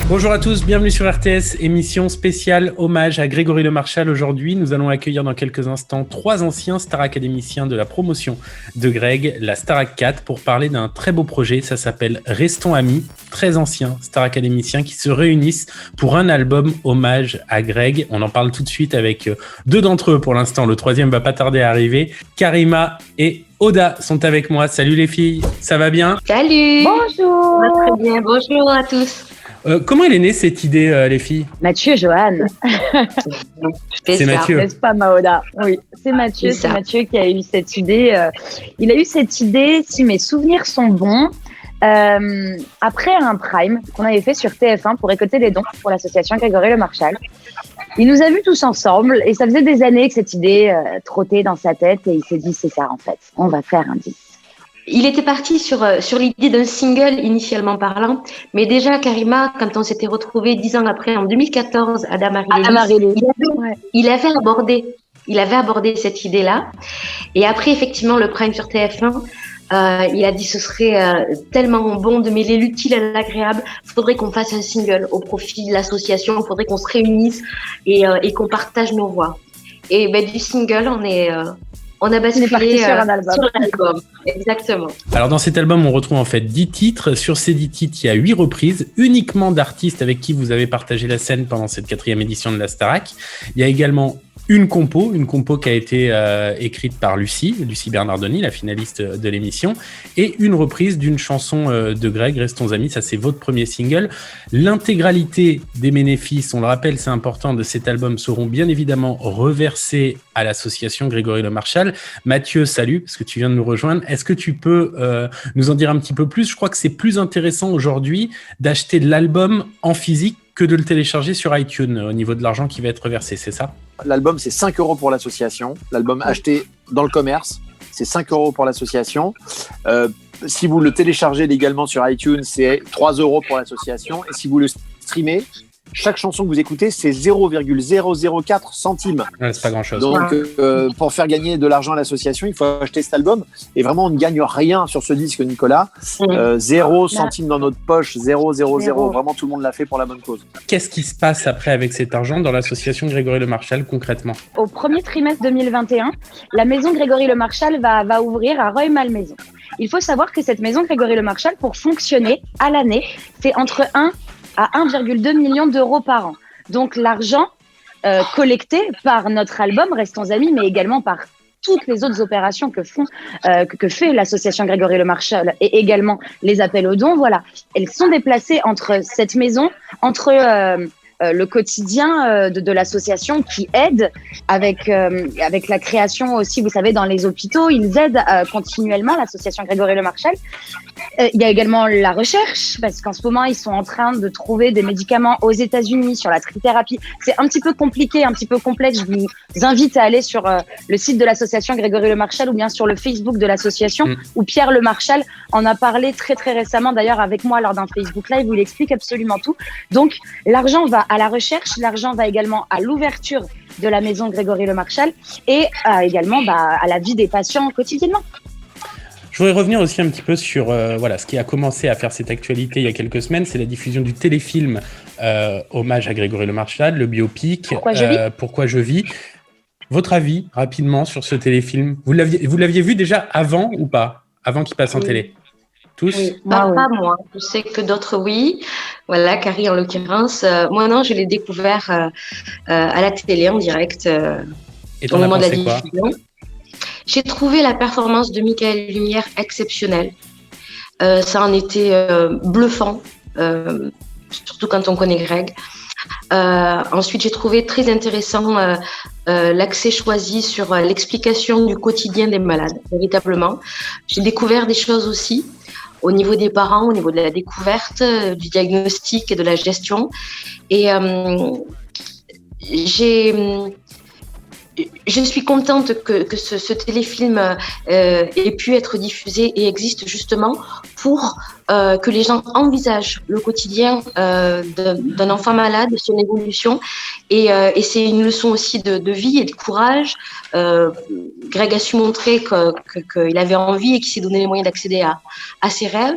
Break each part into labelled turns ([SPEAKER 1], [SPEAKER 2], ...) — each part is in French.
[SPEAKER 1] Bonjour à tous, bienvenue sur RTS, émission spéciale hommage à Grégory Le Marchal. Aujourd'hui, nous allons accueillir dans quelques instants 3 anciens stars académiciens de la promotion de Greg, la Starac 4, pour parler d'un très beau projet. Ça s'appelle Restons Amis. 13 anciens stars académiciens qui se réunissent pour un album hommage à Greg. On en parle tout de suite avec 2 d'entre eux pour l'instant. Le 3e va pas tarder à arriver. Karima et Oda sont avec moi. Salut les filles, ça va bien?
[SPEAKER 2] Salut!
[SPEAKER 3] Bonjour!
[SPEAKER 2] Ça va très bien, bonjour à tous.
[SPEAKER 1] Comment elle est née cette idée, les filles?
[SPEAKER 3] Mathieu, Johan.
[SPEAKER 1] C'est Mathieu.
[SPEAKER 3] N'est-ce pas, Maoda? Oui, c'est Mathieu. C'est Mathieu qui a eu cette idée. Il a eu cette idée, si mes souvenirs sont bons, après un prime qu'on avait fait sur TF1 pour récolter des dons pour l'association Grégory Le Marchal. Il nous a vus tous ensemble et ça faisait des années que cette idée trottait dans sa tête et il s'est dit c'est ça en fait, on va faire un disque.
[SPEAKER 2] Il était parti sur l'idée d'un single initialement parlant, mais déjà Karima, quand on s'était retrouvés 10 ans après, en 2014, à Damary-les-Lys, il avait abordé cette idée-là. Et après, effectivement, le prime sur TF1, il a dit ce serait tellement bon de mêler l'utile à l'agréable, il faudrait qu'on fasse un single au profit de l'association, il faudrait qu'on se réunisse et qu'on partage nos voix. Et du single, on a basculé sur l'album. Exactement.
[SPEAKER 1] Alors dans cet album, on retrouve en fait 10 titres. Sur ces 10 titres, il y a 8 reprises, uniquement d'artistes avec qui vous avez partagé la scène pendant cette 4e édition de la Starac. Il y a également une compo qui a été écrite par Lucie Bernardoni, la finaliste de l'émission, et une reprise d'une chanson de Greg, Restons Amis. Ça, c'est votre premier single. L'intégralité des bénéfices, on le rappelle, c'est important, de cet album seront bien évidemment reversés à l'association Grégory Le Marchal. Mathieu, salut, parce que tu viens de nous rejoindre. Est-ce que tu peux nous en dire un petit peu plus? Je crois que c'est plus intéressant aujourd'hui d'acheter l'album en physique que de le télécharger sur iTunes au niveau de l'argent qui va être reversé, c'est ça?
[SPEAKER 4] L'album, c'est 5 € pour l'association. L'album acheté dans le commerce, c'est 5 € pour l'association. Si vous le téléchargez légalement sur iTunes, c'est 3 € pour l'association. Et si vous le streamez, chaque chanson que vous écoutez, c'est 0,004 centimes.
[SPEAKER 1] Ouais, c'est pas grand-chose.
[SPEAKER 4] Donc, pour faire gagner de l'argent à l'association, il faut acheter cet album. Et vraiment, on ne gagne rien sur ce disque, Nicolas. 0 centimes dans notre poche, 0. Vraiment, tout le monde l'a fait pour la bonne cause.
[SPEAKER 1] Qu'est-ce qui se passe après avec cet argent dans l'association Grégory Le Marchal, concrètement?
[SPEAKER 3] Au premier trimestre 2021, la maison Grégory Le Marchal va ouvrir à Rueil-Malmaison. Il faut savoir que cette maison Grégory Le Marchal, pour fonctionner à l'année, c'est entre 1 à 1,2 million d'euros par an. Donc l'argent collecté par notre album Restons Amis, mais également par toutes les autres opérations que fait l'association Grégory Le Marchal et également les appels aux dons, voilà, elles sont déplacées entre cette maison, entre le quotidien de l'association qui aide avec la création aussi, vous savez, dans les hôpitaux, ils aident continuellement, l'association Grégory Le Marchal. Il y a également la recherche, parce qu'en ce moment, ils sont en train de trouver des médicaments aux États-Unis sur la trithérapie. C'est un petit peu compliqué, un petit peu complexe. Je vous invite à aller sur le site de l'association Grégory Le Marchal ou bien sur le Facebook de l'association où Pierre Le Marchal en a parlé très très récemment, d'ailleurs avec moi lors d'un Facebook Live où il explique absolument tout. Donc l'argent va à la recherche, l'argent va également à l'ouverture de la maison Grégory Le Marchal et également à la vie des patients quotidiennement.
[SPEAKER 1] Je voudrais revenir aussi un petit peu sur ce qui a commencé à faire cette actualité il y a quelques semaines, c'est la diffusion du téléfilm hommage à Grégory Le Marchal, le biopic Pourquoi je vis. Votre avis rapidement sur ce téléfilm? Vous l'aviez vu déjà avant ou pas? Avant qu'il passe en télé? Tous?
[SPEAKER 2] Oui, pas moi. Je sais que d'autres oui. Voilà, Carrie en l'occurrence. Moi non, je l'ai découvert à la télé en direct au moment de la diffusion. J'ai trouvé la performance de Michael Lumière exceptionnelle. Ça en était bluffant, surtout quand on connaît Greg. Ensuite, j'ai trouvé très intéressant l'accès choisi sur l'explication du quotidien des malades, véritablement. J'ai découvert des choses aussi au niveau des parents, au niveau de la découverte, du diagnostic et de la gestion. Et je suis contente que ce téléfilm ait pu être diffusé et existe justement pour que les gens envisagent le quotidien d'un enfant malade, son évolution. Et c'est une leçon aussi de vie et de courage. Greg a su montrer qu'il avait envie et qu'il s'est donné les moyens d'accéder à ses rêves.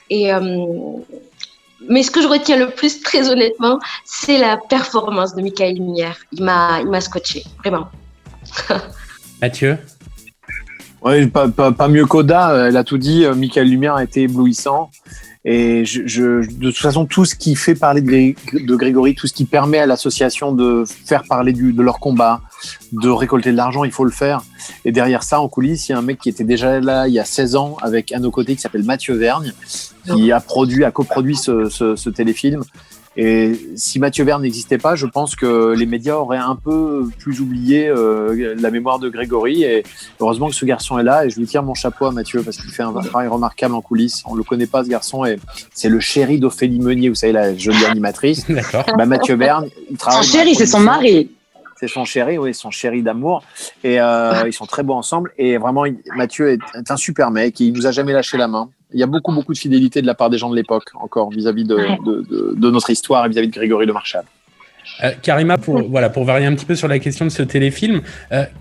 [SPEAKER 2] Et Mais ce que je retiens le plus, très honnêtement, c'est la performance de Michael Lumière. Il m'a scotché, vraiment.
[SPEAKER 1] Mathieu?
[SPEAKER 4] Oui, pas mieux qu'Oda, elle a tout dit. Michael Lumière a été éblouissant. Et de toute façon, tout ce qui fait parler de Grégory, tout ce qui permet à l'association de faire parler de leur combat, de récolter de l'argent, il faut le faire. Et derrière ça, en coulisses, il y a un mec qui était déjà là il y a 16 ans avec à nos côtés qui s'appelle Mathieu Vergne, qui a coproduit ce téléfilm. Et si Mathieu Vergne n'existait pas, je pense que les médias auraient un peu plus oublié la mémoire de Grégory. Et heureusement que ce garçon est là. Et je lui tire mon chapeau à Mathieu parce qu'il fait un travail remarquable en coulisses. On ne le connaît pas, ce garçon. Et c'est le chéri d'Ophélie Meunier, vous savez, la jolie animatrice.
[SPEAKER 1] D'accord.
[SPEAKER 4] Mathieu Vergne, il travaille.
[SPEAKER 3] Son chéri, c'est son mari.
[SPEAKER 4] C'est son chéri, oui, son chéri d'amour. Et ils sont très beaux ensemble. Et vraiment, Mathieu est un super mec. Il nous a jamais lâché la main. Il y a beaucoup de fidélité de la part des gens de l'époque, encore, vis-à-vis de notre histoire et vis-à-vis de Grégory Le Marchal.
[SPEAKER 1] Karima, pour varier un petit peu sur la question de ce téléfilm,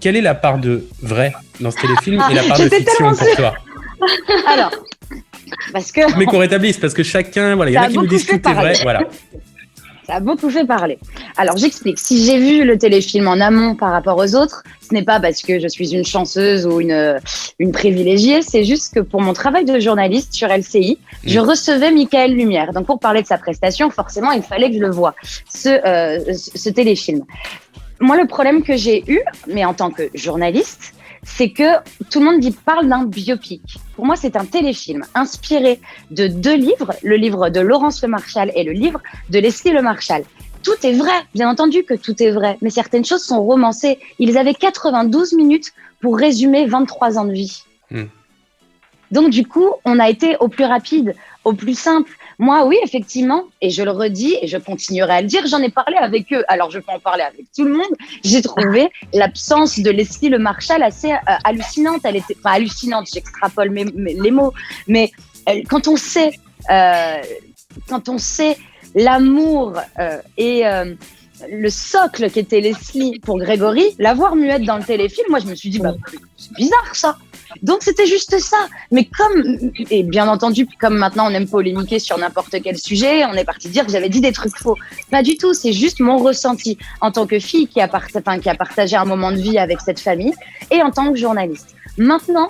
[SPEAKER 1] quelle est la part de vrai dans ce téléfilm et la part de fiction pour toi?
[SPEAKER 3] Alors, parce que...
[SPEAKER 1] Mais qu'on rétablisse, parce que chacun, il y en a qui nous disent tout est vrai. Voilà.
[SPEAKER 3] Ça a beaucoup fait parler. Alors, j'explique. Si j'ai vu le téléfilm en amont par rapport aux autres, ce n'est pas parce que je suis une chanceuse ou une privilégiée, c'est juste que pour mon travail de journaliste sur LCI, je recevais Michael Lumière. Donc, pour parler de sa prestation, forcément, il fallait que je le voie, ce téléfilm. Moi, le problème que j'ai eu, mais en tant que journaliste, c'est que tout le monde parle d'un biopic. Pour moi, c'est un téléfilm inspiré de 2 livres, le livre de Laurence Le Marchal et le livre de Leslie Le Marchal. Tout est vrai, bien entendu que tout est vrai, mais certaines choses sont romancées. Ils avaient 92 minutes pour résumer 23 ans de vie. Donc, du coup, on a été au plus rapide, au plus simple. Moi, oui, effectivement, et je le redis, et je continuerai à le dire, j'en ai parlé avec eux. Alors, je peux en parler avec tout le monde. J'ai trouvé l'absence de Leslie Le Marchal assez hallucinante. Elle était pas hallucinante, j'extrapole les mots, mais quand on sait l'amour et le socle qu'était Leslie pour Grégory, la voir muette dans le téléfilm, moi, je me suis dit, c'est bizarre ça. Donc, c'était juste ça. Mais et bien entendu, comme maintenant on aime polémiquer sur n'importe quel sujet, on est parti dire que j'avais dit des trucs faux. Pas du tout, c'est juste mon ressenti en tant que fille qui a partagé un moment de vie avec cette famille et en tant que journaliste. Maintenant,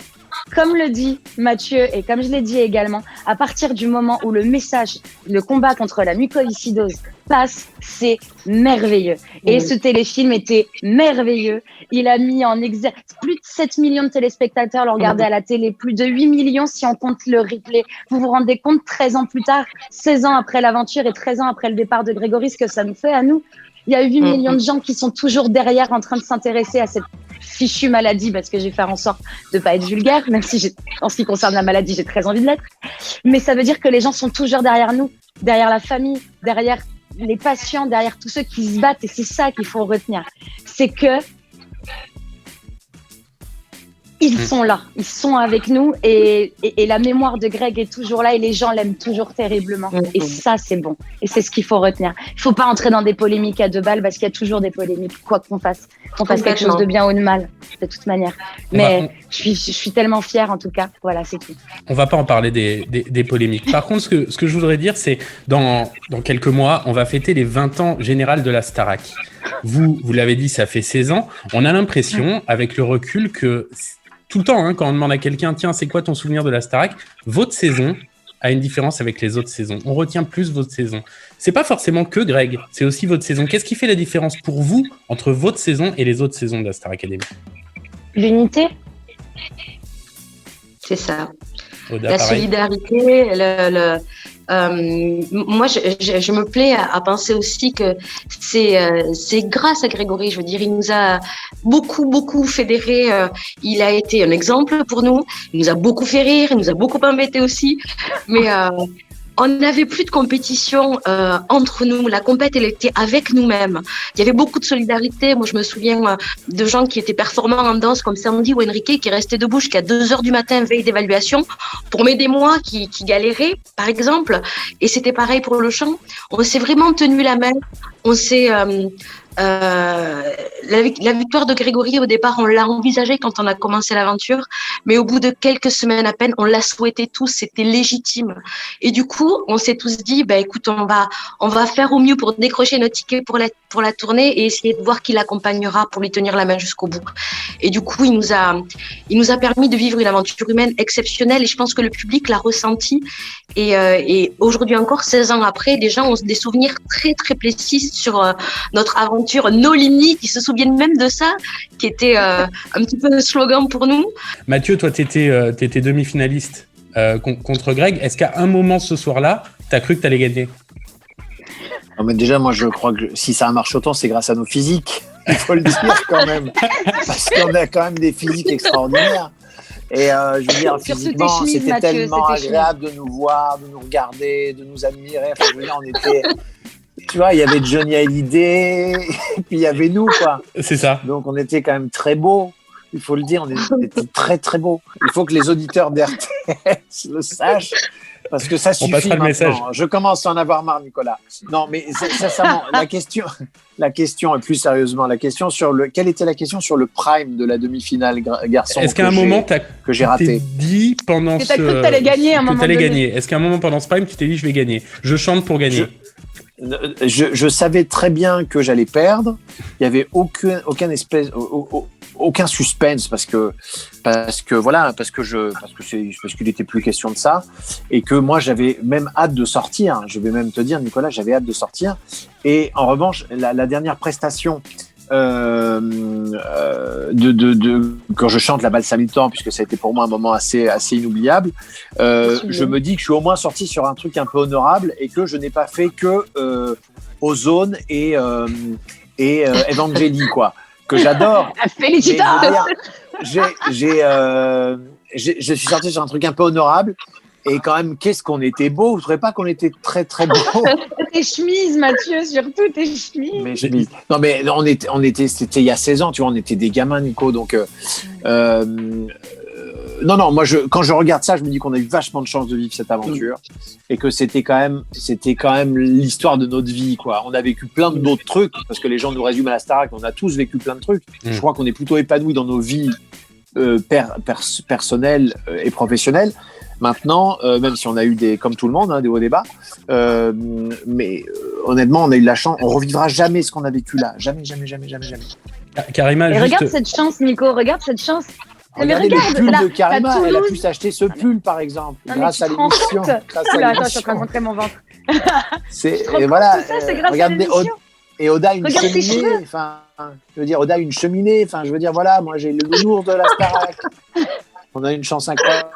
[SPEAKER 3] comme le dit Mathieu et comme je l'ai dit également, à partir du moment où le message, le combat contre la mucoviscidose passe, c'est merveilleux. Et ce téléfilm était merveilleux. Il a mis en exergue plus de 7 millions de téléspectateurs l'ont regardé à la télé, plus de 8 millions si on compte le replay. Vous vous rendez compte, 13 ans plus tard, 16 ans après l'aventure et 13 ans après le départ de Grégory, ce que ça nous fait à nous. Il y a 8 millions de gens qui sont toujours derrière en train de s'intéresser à cette fichue maladie, parce que j'ai fait en sorte de pas être vulgaire, même si en ce qui concerne la maladie, j'ai très envie de l'être. Mais ça veut dire que les gens sont toujours derrière nous, derrière la famille, derrière les patients, derrière tous ceux qui se battent, et c'est ça qu'il faut retenir. C'est que ils sont là, ils sont avec nous et la mémoire de Greg est toujours là et les gens l'aiment toujours terriblement. Et ça, c'est bon. Et c'est ce qu'il faut retenir. Il faut pas entrer dans des polémiques à 2 balles parce qu'il y a toujours des polémiques, quoi qu'on fasse. Qu'on fasse quelque chose de bien ou de mal, de toute manière. Mais je suis tellement fière, en tout cas. Voilà, c'est tout.
[SPEAKER 1] On va pas en parler des polémiques. Par contre, ce que je voudrais dire, c'est dans quelques mois, on va fêter les 20 ans générales de la Starac. Vous l'avez dit, ça fait 16 ans. On a l'impression, avec le recul, que tout le temps, quand on demande à quelqu'un, tiens, c'est quoi ton souvenir de la Starac, votre saison a une différence avec les autres saisons. On retient plus votre saison. C'est pas forcément que Greg, c'est aussi votre saison. Qu'est-ce qui fait la différence pour vous entre votre saison et les autres saisons de la Star Academy?
[SPEAKER 3] L'unité.
[SPEAKER 2] C'est ça.
[SPEAKER 1] Oda,
[SPEAKER 2] la
[SPEAKER 1] pareil.
[SPEAKER 2] Solidarité, moi, je me plais à penser aussi que c'est grâce à Grégory, je veux dire, il nous a beaucoup fédérés. Il a été un exemple pour nous. Il nous a beaucoup fait rire, il nous a beaucoup embêtés aussi. Mais on n'avait plus de compétition entre nous. La compète, elle était avec nous-mêmes. Il y avait beaucoup de solidarité. Moi, je me souviens de gens qui étaient performants en danse, comme Sandy ou Enrique, qui restaient debout jusqu'à 2h du matin, veille d'évaluation, pour m'aider moi, qui galérais, par exemple. Et c'était pareil pour le chant. On s'est vraiment tenu la main. on s'est la victoire de Grégory, au départ, on l'a envisagée quand on a commencé l'aventure, mais au bout de quelques semaines à peine, on l'a souhaité tous, c'était légitime. Et du coup, on s'est tous dit, écoute, on va faire au mieux pour décrocher notre ticket pour la tournée et essayer de voir qui l'accompagnera pour lui tenir la main jusqu'au bout. Et du coup, il nous a permis de vivre une aventure humaine exceptionnelle, et je pense que le public l'a ressenti. Et aujourd'hui encore, 16 ans après, des gens ont des souvenirs très, très précis sur notre aventure No Limit, qui se souviennent même de ça, qui était un petit peu le slogan pour nous.
[SPEAKER 1] Mathieu, toi, tu étais demi-finaliste contre Greg. Est-ce qu'à un moment ce soir-là, tu as cru que tu allais gagner ?
[SPEAKER 4] Non, mais déjà, moi, je crois que si ça marche autant, c'est grâce à nos physiques. Il faut le dire quand même. Parce qu'on a quand même des physiques extraordinaires. Et je veux dire, physiquement, c'était Mathieu, tellement agréable de nous voir, de nous regarder, de nous admirer. Enfin, je veux dire, on était... Tu vois, il y avait Johnny Hallyday, et puis il y avait nous, quoi.
[SPEAKER 1] C'est ça.
[SPEAKER 4] Donc, on était quand même très beaux. Il faut le dire, on était très, très beaux. Il faut que les auditeurs d'RTS le sachent, parce que ça suffit maintenant. Le message. Je commence à en avoir marre, Nicolas. Non, mais sincèrement, la question, et plus sérieusement, quelle était la question sur le prime de la demi-finale garçon?
[SPEAKER 1] Est-ce qu'à un moment, que j'ai raté?
[SPEAKER 3] Dit pendant ce... que tu allais gagner à un moment donné.
[SPEAKER 1] Est-ce qu'à un moment pendant ce prime, tu t'es dit, je vais gagner? Je chante pour gagner.
[SPEAKER 4] Je savais très bien que j'allais perdre. Il y avait aucun suspense parce qu'il était plus question de ça, et que moi j'avais même hâte de sortir. Je vais même te dire, Nicolas, j'avais hâte de sortir. Et en revanche, la dernière prestation quand je chante la Valse à mi-temps, puisque ça a été pour moi un moment assez inoubliable, je me dis que je suis au moins sorti sur un truc un peu honorable, et que je n'ai pas fait que Ozone et Evangélie, quoi, que j'adore.
[SPEAKER 3] Félicitations.
[SPEAKER 4] Je suis sorti sur un truc un peu honorable. Et quand même, qu'est-ce qu'on était beau! Vous ne trouvez pas qu'on était très, très beau?
[SPEAKER 3] Tes chemises, Mathieu, surtout tes chemises.
[SPEAKER 4] Mes chemises. Non, mais c'était il y a 16 ans, tu vois, on était des gamins, Nico. Donc, non, moi, quand je regarde ça, je me dis qu'on a eu vachement de chance de vivre cette aventure, et que c'était quand même l'histoire de notre vie, quoi. On a vécu plein d'autres trucs, parce que les gens nous résument à la Starac, on a tous vécu plein de trucs. Je crois qu'on est plutôt épanouis dans nos vies personnelles et professionnelles. Maintenant, même si on a eu comme tout le monde, des hauts débats, mais honnêtement, on a eu de la chance. On revivra jamais ce qu'on a vécu là. Jamais.
[SPEAKER 1] Karima,
[SPEAKER 3] regarde cette chance, Nico. Regarde cette chance.
[SPEAKER 4] Regardez le pull de Karima. Elle a pu s'acheter ce pull, par exemple, grâce à l'émission.
[SPEAKER 3] Attends, je suis en train de montrer mon ventre.
[SPEAKER 4] Voilà.
[SPEAKER 3] C'est grâce à l'émission.
[SPEAKER 4] Et Oda une cheminée. Enfin, je veux dire, Oda une cheminée. Enfin, je veux dire, voilà, moi j'ai le lourd de la Starac. On a une chance incroyable.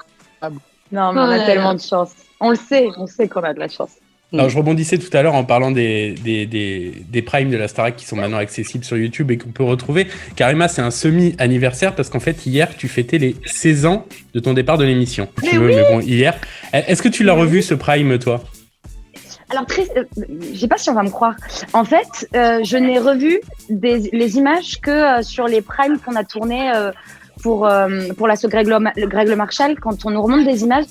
[SPEAKER 3] Non, mais on a tellement de chance. On sait qu'on a de la chance.
[SPEAKER 1] Alors, je rebondissais tout à l'heure en parlant des primes de la Starac qui sont maintenant accessibles sur YouTube et qu'on peut retrouver. Karima, c'est un semi-anniversaire parce qu'en fait, hier, tu fêtais les 16 ans de ton départ de l'émission. Mais bon, hier. Est-ce que tu l'as revu, ce prime, toi?
[SPEAKER 3] Alors, je sais pas si on va me croire. En fait, je n'ai revu les images que sur les primes qu'on a tournées pour l'assaut Greg Le Marchal. Quand on nous remonte des images,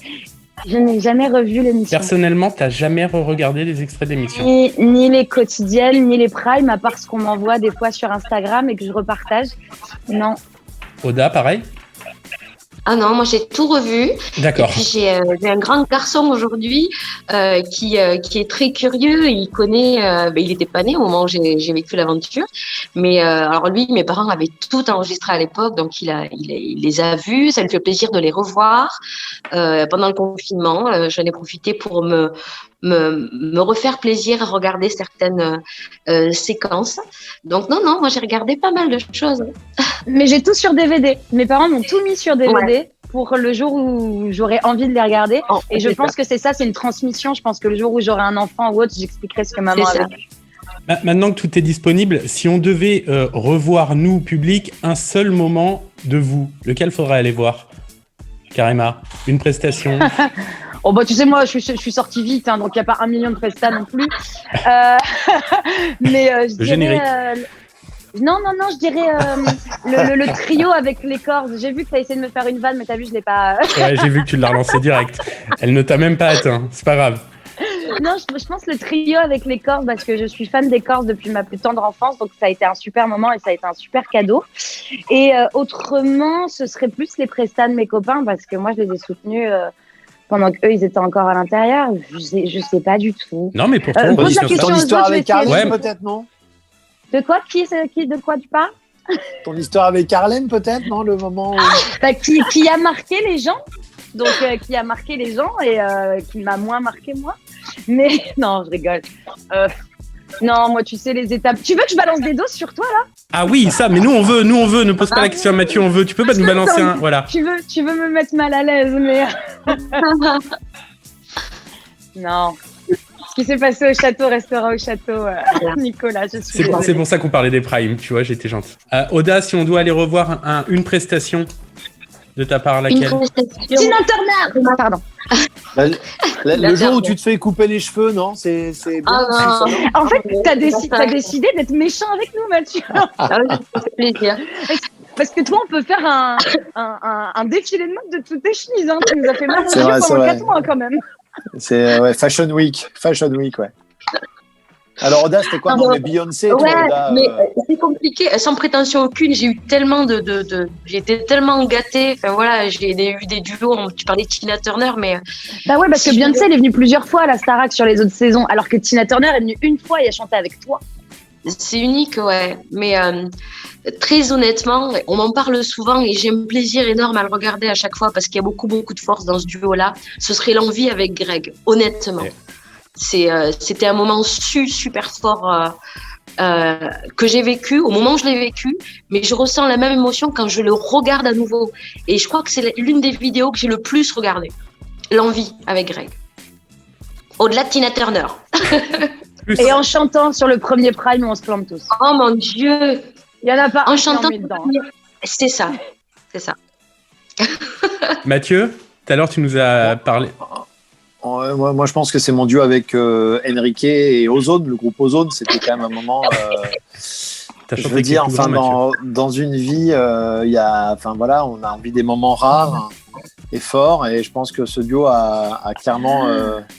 [SPEAKER 3] je n'ai jamais revu l'émission.
[SPEAKER 1] Personnellement, tu n'as jamais re-regardé les extraits d'émission?
[SPEAKER 3] Ni les quotidiennes, ni les primes, à part ce qu'on m'envoie des fois sur Instagram et que je repartage. Non.
[SPEAKER 1] Oda, pareil?
[SPEAKER 2] Ah non, moi j'ai tout revu.
[SPEAKER 1] D'accord.
[SPEAKER 2] Et puis j'ai un grand garçon aujourd'hui qui est très curieux. Il connaît, il était pas né au moment où j'ai vécu l'aventure, mais alors lui, mes parents avaient tout enregistré à l'époque, donc il les a vus. Ça lui fait plaisir de les revoir. Pendant le confinement, j'en ai profité pour me refaire plaisir à regarder certaines séquences. Donc non, moi j'ai regardé pas mal de choses.
[SPEAKER 3] Mais j'ai tout sur DVD. Mes parents m'ont tout mis sur DVD pour le jour où j'aurai envie de les regarder. Et je pense que c'est une transmission. Je pense que le jour où j'aurai un enfant ou autre, j'expliquerai ce que maman a vécu.
[SPEAKER 1] Maintenant que tout est disponible, si on devait revoir, nous, public, un seul moment de vous, lequel faudrait aller voir? Karima, une prestation.
[SPEAKER 3] Oh tu sais, moi je suis sortie vite, donc il n'y a pas 1 million de prestats non plus. Mais je
[SPEAKER 1] générique.
[SPEAKER 3] Non, je dirais le trio avec les cordes. J'ai vu que tu as essayé de me faire une vanne, mais tu as vu, je l'ai pas.
[SPEAKER 1] Ouais, j'ai vu que tu l'as relancé direct. Elle ne t'a même pas atteint, c'est pas grave.
[SPEAKER 3] Non, je pense le trio avec les Corses, parce que je suis fan des Corses depuis ma plus tendre enfance, donc ça a été un super moment et ça a été un super cadeau. Et autrement, ce serait plus les prestats de mes copains, parce que moi, je les ai soutenus pendant qu'eux, ils étaient encore à l'intérieur. Je sais pas du tout.
[SPEAKER 1] Non, mais pourtant,
[SPEAKER 3] pose la question
[SPEAKER 4] ton histoire avec Carlem,
[SPEAKER 1] Ouais.
[SPEAKER 4] peut-être, non?
[SPEAKER 3] De quoi de quoi tu parles?
[SPEAKER 4] Ton histoire avec Carlem, peut-être, non? Le moment où...
[SPEAKER 3] Qui a marqué les gens. Donc, qui a marqué les gens et qui m'a moins marqué moi. Mais non, je rigole. Non, moi, tu sais, les étapes. Tu veux que je balance des doses sur toi, là?
[SPEAKER 1] Ah oui, ça, mais nous on veut. Ne pose pas la question à Mathieu, on veut. Tu peux pas nous balancer un. Voilà.
[SPEAKER 3] Tu veux me mettre mal à l'aise, mais. Non. Ce qui s'est passé au château restera au château, Nicolas. Je suis
[SPEAKER 1] C'est pour ça qu'on parlait des primes, tu vois, j'étais gentil. Oda, si on doit aller revoir une prestation de ta part, laquelle?
[SPEAKER 3] Tina Turner. Pardon.
[SPEAKER 4] Le jour où tu te fais couper les cheveux, non? C'est bien.
[SPEAKER 2] Ah, non.
[SPEAKER 3] En fait, t'as décidé d'être méchant avec nous, Mathieu.
[SPEAKER 2] Ah oui, ça fait plaisir.
[SPEAKER 3] Parce que toi, on peut faire un défilé de mode de toutes tes chemises. Hein. Tu nous as fait mal aux
[SPEAKER 4] C'est
[SPEAKER 3] yeux
[SPEAKER 4] vrai,
[SPEAKER 3] pendant
[SPEAKER 4] c'est
[SPEAKER 3] 4 mois, quand même.
[SPEAKER 4] C'est Fashion Week, ouais. Alors Oda, c'était quoi? Non, mais Beyoncé, toi,
[SPEAKER 2] Ouais,
[SPEAKER 4] Oda,
[SPEAKER 2] mais c'est compliqué. Sans prétention aucune, j'ai eu tellement j'ai été tellement gâtée. Enfin voilà, j'ai eu des duos. Tu parlais de Tina Turner, mais
[SPEAKER 3] Bah ouais, parce que Beyoncé, elle est venue plusieurs fois à la Starac sur les autres saisons, alors que Tina Turner est venue une fois et a chanté avec toi.
[SPEAKER 2] c'est unique, ouais. Mais très honnêtement, on m'en parle souvent et j'ai un plaisir énorme à le regarder à chaque fois parce qu'il y a beaucoup de force dans ce duo-là. Ce serait l'envie avec Greg, honnêtement.
[SPEAKER 1] Ouais.
[SPEAKER 2] C'était un moment super fort que j'ai vécu au moment où je l'ai vécu, mais je ressens la même émotion quand je le regarde à nouveau. Et je crois que c'est l'une des vidéos que j'ai le plus regardée. L'envie avec Greg. Au-delà de Tina Turner.
[SPEAKER 3] Et en chantant sur le premier Prime, on se plante tous.
[SPEAKER 2] Oh mon Dieu!
[SPEAKER 3] Il y en a pas
[SPEAKER 2] En
[SPEAKER 3] un
[SPEAKER 2] chantant,
[SPEAKER 3] qui en met dedans.
[SPEAKER 2] c'est ça.
[SPEAKER 1] Mathieu, tout à l'heure, tu nous as parlé.
[SPEAKER 4] moi, je pense que c'est mon duo avec Enrique et Ozone, le groupe Ozone. C'était quand même un moment. Je veux dire, enfin, dans une vie, il y a, enfin voilà, on a envie des moments rares et forts, et je pense que ce duo a clairement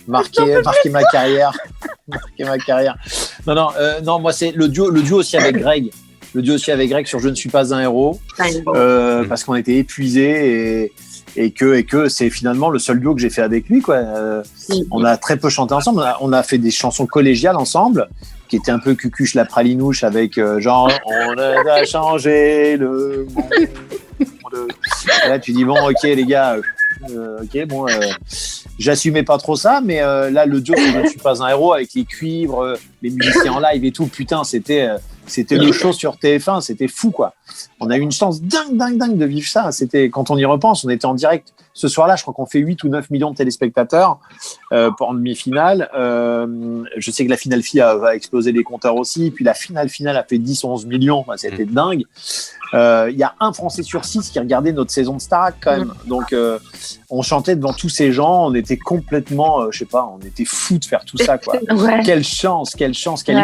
[SPEAKER 4] marqué ma carrière. Non, moi c'est le duo aussi avec Greg. Le duo aussi avec Greg sur Je ne suis pas un héros, parce qu'on était épuisés et que c'est finalement le seul duo que j'ai fait avec lui, quoi. On a très peu chanté ensemble. On a fait des chansons collégiales ensemble, qui étaient un peu cucuche la pralinouche avec genre on a changé le monde. Là tu dis bon ok les gars, j'assumais pas trop ça, mais là le duo Je ne suis pas un héros avec les cuivres, les musiciens en live et tout, putain c'était le show sur TF1, c'était fou quoi. On a eu une chance dingue de vivre ça. C'était, quand on y repense, on était en direct ce soir-là, je crois qu'on fait 8 ou 9 millions de téléspectateurs en demi-finale. Je sais que la finale fille a explosé les compteurs aussi, puis la finale a fait 10 ou 11 millions, enfin, c'était dingue. Il y a un Français sur 6 qui regardait notre saison de Starac quand même. Donc on chantait devant tous ces gens, on était complètement, je sais pas, on était fous de faire tout ça quoi.
[SPEAKER 3] Ouais.
[SPEAKER 4] Quelle chance, quelle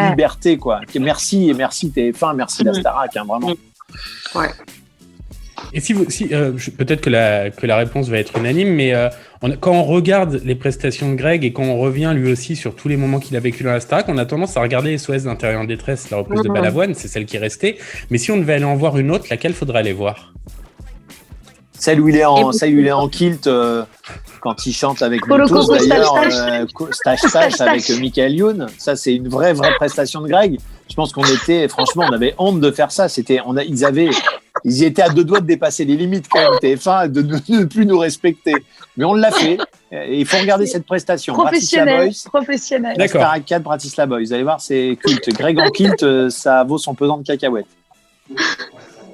[SPEAKER 4] liberté quoi. Merci TF1, merci la Starac, hein, vraiment.
[SPEAKER 2] Ouais.
[SPEAKER 1] Et peut-être que la réponse va être unanime, mais quand on regarde les prestations de Greg et quand on revient lui aussi sur tous les moments qu'il a vécu dans la Starac, on a tendance à regarder SOS d'Intérieur en détresse, la reprise de Balavoine, c'est celle qui est restée. Mais si on devait aller en voir une autre, laquelle faudrait aller voir? Celle où il est
[SPEAKER 4] en kilt quand il chante avec nous tous d'ailleurs, Stache avec Michael Youn. Ça c'est une vraie prestation de Greg. Je pense qu'on avait honte de faire ça. Ils étaient à 2 doigts de dépasser les limites quand même, TF1, de ne plus nous respecter. Mais on l'a fait. Et il faut regarder cette prestation.
[SPEAKER 3] Professionnel.
[SPEAKER 1] D'accord.
[SPEAKER 4] Starac 4, Bratislava Boys. Vous allez voir, c'est culte. Greg en kilt, ça vaut son pesant de cacahuètes.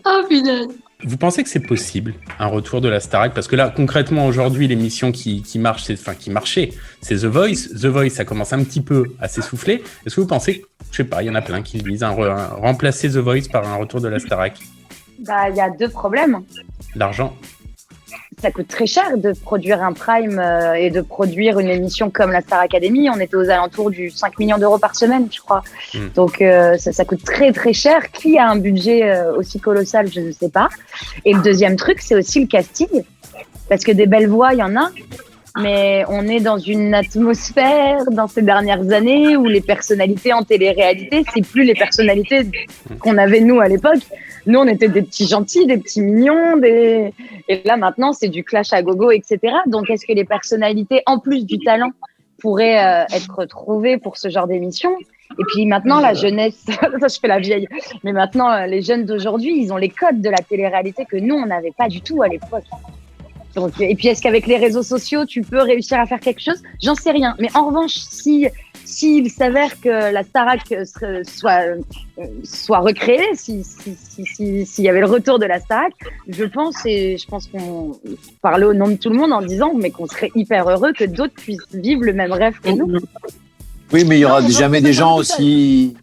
[SPEAKER 2] Oh putain.
[SPEAKER 1] Vous pensez que c'est possible, un retour de la Starac? Parce que là, concrètement, aujourd'hui, l'émission qui marchait, c'est The Voice. The Voice, ça commence un petit peu à s'essouffler. Est-ce que vous pensez que, je sais pas, il y en a plein qui le disent, remplacer The Voice par un retour de la Starac?
[SPEAKER 3] Bah, il y a 2 problèmes.
[SPEAKER 1] L'argent.
[SPEAKER 3] Ça coûte très cher de produire un prime et de produire une émission comme la Star Academy. On était aux alentours du 5 millions d'euros par semaine, je crois. Donc, ça coûte très, très cher. Qui a un budget aussi colossal, je ne sais pas. Et le deuxième truc, c'est aussi le casting. Parce que des belles voix, il y en a. mais on est dans une atmosphère dans ces dernières années où les personnalités en télé-réalité, c'est plus les personnalités qu'on avait nous à l'époque. Nous, on était des petits gentils, des petits mignons, et là maintenant, c'est du clash à gogo, etc. Donc, est-ce que les personnalités, en plus du talent, pourraient être trouvées pour ce genre d'émission? Et puis maintenant, la jeunesse, ça je fais la vieille, mais maintenant, les jeunes d'aujourd'hui, ils ont les codes de la télé-réalité que nous, on n'avait pas du tout à l'époque. Donc, et puis, est-ce qu'avec les réseaux sociaux, tu peux réussir à faire quelque chose? J'en sais rien. Mais en revanche, s'il s'avère que la Starac soit recréée, s'il y avait le retour de la Starac, je pense qu'on parlait au nom de tout le monde en disant mais qu'on serait hyper heureux que d'autres puissent vivre le même rêve que nous.
[SPEAKER 4] Oui, mais il y aura jamais des gens aussi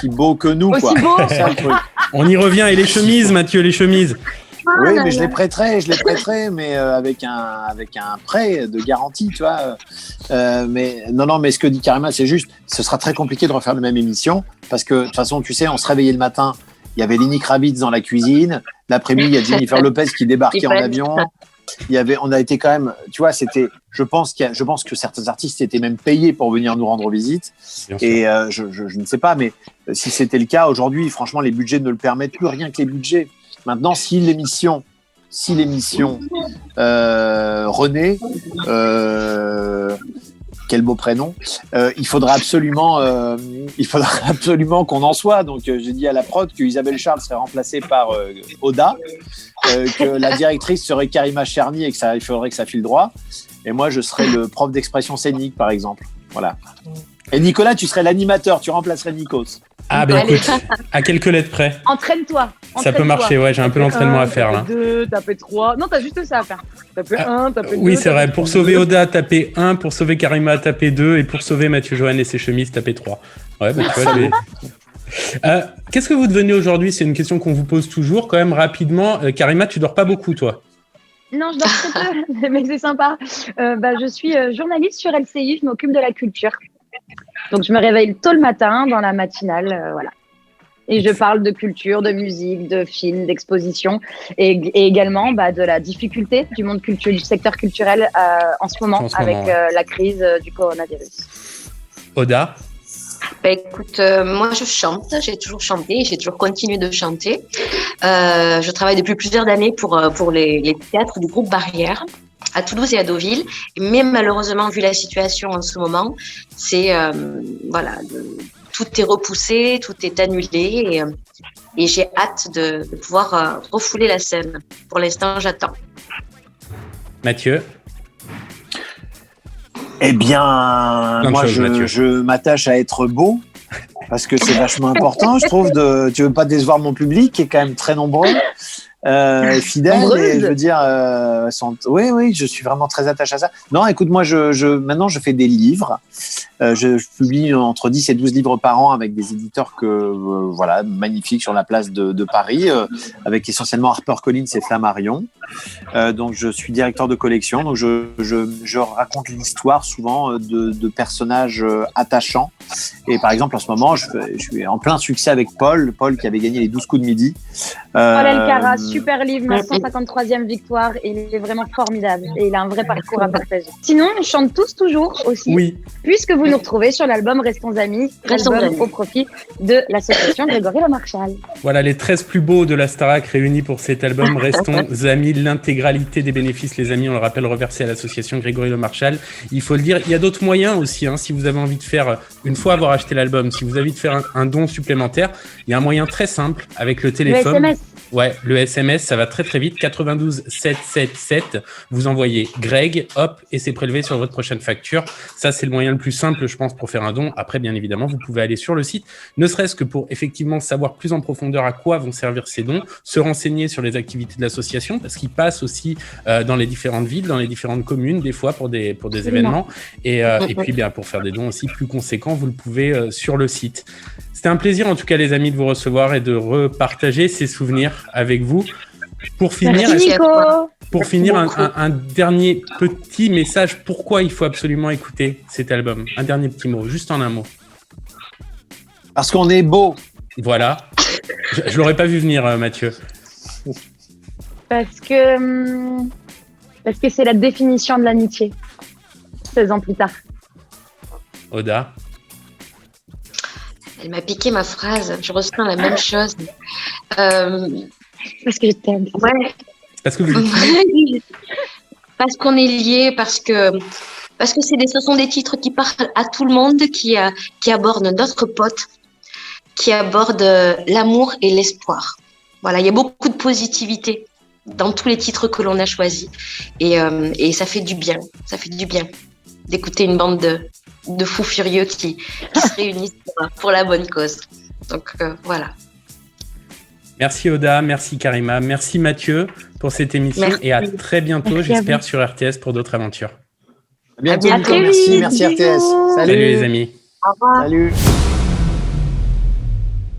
[SPEAKER 4] beaux que nous, quoi.
[SPEAKER 3] Beaux.
[SPEAKER 4] C'est ça, le truc.
[SPEAKER 1] On y revient. Et les chemises, Mathieu, les chemises.
[SPEAKER 4] Oui, mais je les prêterai, mais avec un prêt de garantie, tu vois. Mais non, mais ce que dit Karima, c'est juste, ce sera très compliqué de refaire la même émission parce que de toute façon, tu sais, on se réveillait le matin, il y avait Lenny Kravitz dans la cuisine, l'après-midi, il y a Jennifer Lopez qui débarquait en avion. On a été quand même, tu vois, je pense que certains artistes étaient même payés pour venir nous rendre visite. Et je ne sais pas, mais si c'était le cas aujourd'hui, franchement, les budgets ne le permettent plus, rien que les budgets. Maintenant, si l'émission René, quel beau prénom, il faudra absolument qu'on en soit. Donc, j'ai dit à la prod que Isabelle Charles serait remplacée par Oda, que la directrice serait Karima Cherny et il faudrait que ça file droit. Et moi, je serais le prof d'expression scénique, par exemple. Voilà. Et Nicolas, tu serais l'animateur, tu remplacerais Nikos.
[SPEAKER 1] Ah ben écoute, à quelques lettres près.
[SPEAKER 3] Entraîne-toi.
[SPEAKER 1] Ça peut marcher, ouais, j'ai un peu d'entraînement à faire là.
[SPEAKER 3] Taper 2, taper 3. Non, t'as juste ça à faire. Taper 1, taper 2.
[SPEAKER 1] Oui, c'est vrai. Pour sauver Oda, taper 1. Pour sauver Karima, taper 2. Et pour sauver Mathieu Johan et ses chemises, taper 3. Ouais, bah tu vois, qu'est-ce que vous devenez aujourd'hui? C'est une question qu'on vous pose toujours. Quand même, rapidement, Karima, tu dors pas beaucoup, toi?
[SPEAKER 3] Non, je dors très peu, mais c'est sympa. Je suis journaliste sur LCI, je m'occupe de la culture. Donc, je me réveille tôt le matin dans la matinale, voilà. Et je parle de culture, de musique, de films, d'expositions et également de la difficulté du monde du secteur culturel en ce moment avec la crise du coronavirus.
[SPEAKER 1] Oda?
[SPEAKER 2] Écoute, moi je chante, j'ai toujours chanté, j'ai toujours continué de chanter. Je travaille depuis plusieurs années pour les théâtres du groupe Barrière à Toulouse et à Deauville. Mais malheureusement, vu la situation en ce moment, tout est repoussé, tout est annulé et j'ai hâte de pouvoir refouler la scène. Pour l'instant, j'attends.
[SPEAKER 1] Mathieu?
[SPEAKER 4] Eh bien, moi, je m'attache à être beau parce que c'est vachement important, je trouve. Tu veux pas décevoir mon public qui est quand même très nombreux. Fidèle, et je veux dire, oui, je suis vraiment très attaché à ça. Non, écoute, moi, maintenant, je fais des livres. Je publie entre 10 et 12 livres par an avec des éditeurs magnifiques sur la place de Paris, avec essentiellement HarperCollins et Flammarion. Donc, je suis directeur de collection. Donc, je raconte l'histoire souvent de personnages attachants. Et par exemple, en ce moment, je suis en plein succès avec Paul qui avait gagné les 12 coups de midi.
[SPEAKER 3] Paul Elkarat, super livre, ma 153e victoire. Il est vraiment formidable et il a un vrai parcours à partager. Sinon, on chante tous toujours aussi. Oui. Puisque vous nous retrouvez sur l'album Restons Amis, au profit de l'association Grégory Le Marchal.
[SPEAKER 1] Voilà les 13 plus beaux de la Starac réunis pour cet album Restons Amis. L'intégralité des bénéfices, les amis, on le rappelle, reversés à l'association Grégory Le Marchal. Il faut le dire, il y a d'autres moyens aussi. Si vous avez envie de faire, une fois avoir acheté l'album, si vous avez envie de faire un don supplémentaire, il y a un moyen très simple avec le téléphone.
[SPEAKER 3] Le SMS.
[SPEAKER 1] Ouais, le SMS, ça va très très vite. 92 777. Vous envoyez Greg, hop, et c'est prélevé sur votre prochaine facture. Ça, c'est le moyen le plus simple, je pense, pour faire un don. Après, bien évidemment, vous pouvez aller sur le site, ne serait-ce que pour effectivement savoir plus en profondeur à quoi vont servir ces dons, se renseigner sur les activités de l'association, parce qu'ils passent aussi dans les différentes villes, dans les différentes communes, des fois pour des événements. Et puis, pour faire des dons aussi plus conséquents, vous le pouvez sur le site. C'était un plaisir, en tout cas, les amis, de vous recevoir et de repartager ces souvenirs avec vous. Pour finir, un dernier petit message. Pourquoi il faut absolument écouter cet album? Un dernier petit mot, juste en un mot.
[SPEAKER 4] Parce qu'on est beau.
[SPEAKER 1] Voilà. Je l'aurais pas vu venir, Mathieu.
[SPEAKER 3] Parce que Parce que c'est la définition de l'amitié. 16 ans plus tard.
[SPEAKER 1] Oda?
[SPEAKER 2] Elle m'a piqué ma phrase. Je ressens la même chose.
[SPEAKER 3] Parce que je t'aime.
[SPEAKER 2] Ouais.
[SPEAKER 1] Parce que vous êtes...
[SPEAKER 2] Parce qu'on est liés, parce que ce sont des titres qui parlent à tout le monde, qui abordent notre pote, qui abordent l'amour et l'espoir. Voilà, il y a beaucoup de positivité dans tous les titres que l'on a choisis. Et ça fait du bien. Ça fait du bien d'écouter une bande de fous furieux qui se réunissent pour la bonne cause. Donc, voilà.
[SPEAKER 1] Merci Oda, merci Karima, merci Mathieu pour cette émission et à très bientôt, j'espère, sur RTS pour d'autres aventures.
[SPEAKER 4] À bientôt,
[SPEAKER 3] À
[SPEAKER 4] Nico.
[SPEAKER 3] très vite.
[SPEAKER 4] Merci RTS.
[SPEAKER 1] Salut les amis.
[SPEAKER 2] Au revoir.
[SPEAKER 4] Salut.